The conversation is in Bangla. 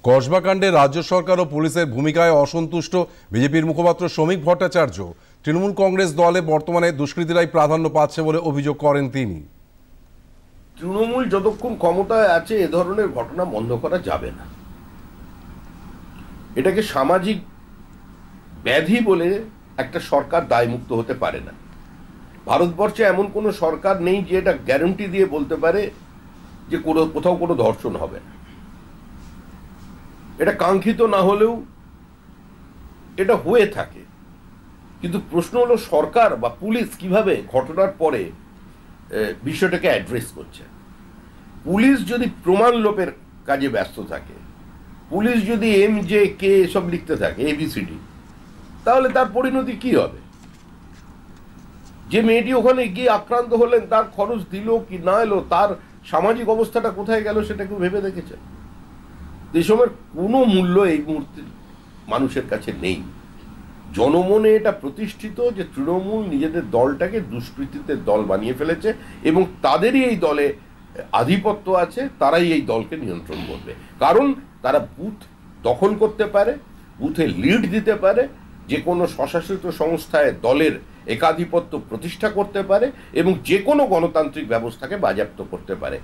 কসবাকাণ্ডে রাজ্য সরকার ও পুলিশের ভূমিকায় অসন্তুষ্ট বিজেপির মুখপাত্র শ্রমিক ভট্টাচার্য। তৃণমূল কংগ্রেস দলে বর্তমানে দুষ্কৃতীরাই প্রাধান্য পাচ্ছে বলে অভিযোগ করেন তিনি। তৃণমূল যতক্ষণ ক্ষমতায় আছে এ ধরনের ঘটনা বন্ধ করা যাবে না। এটাকে সামাজিক ব্যাধি বলে একটা সরকার দায়মুক্ত হতে পারে না। ভারতবর্ষে এমন কোনো সরকার নেই যে এটা গ্যারান্টি দিয়ে বলতে পারে যে কোথাও কোনো ধর্ষণ হবে না। এটা কাঙ্ক্ষিত না হলেও এটা হয়ে থাকে, কিন্তু প্রশ্ন হলো সরকার বা পুলিশ কিভাবে ঘটনার পরে বিষয়টাকে অ্যাড্রেস করছে। পুলিশ যদি প্রমাণ লোপের কাজে ব্যস্ত থাকে, পুলিশ যদি MJK এসব লিখতে থাকে ABCD, তাহলে তার পরিণতি কি হবে? যে মেয়েটি ওখানে গিয়ে আক্রান্ত হলেন, তার খরচ দিল কি না এলো, তার সামাজিক অবস্থাটা কোথায় গেল সেটা কেউ ভেবে দেখেছে? দেশের কোনো মূল্য এই মুহূর্তে মানুষের কাছে নেই। জনমনে এটা প্রতিষ্ঠিত যে তৃণমূল নিজেদের দলটাকে দুষ্কৃতীদের দল বানিয়ে ফেলেছে এবং তাদেরই এই দলে আধিপত্য আছে, তারাই এই দলকে নিয়ন্ত্রণ করবে। কারণ তারা বুথ দখল করতে পারে, বুথে লিড দিতে পারে, যে কোনো স্বশাসিত সংস্থায় দলের একাধিপত্য প্রতিষ্ঠা করতে পারে এবং যে কোনো গণতান্ত্রিক ব্যবস্থাকে বাজেয়াপ্ত করতে পারে।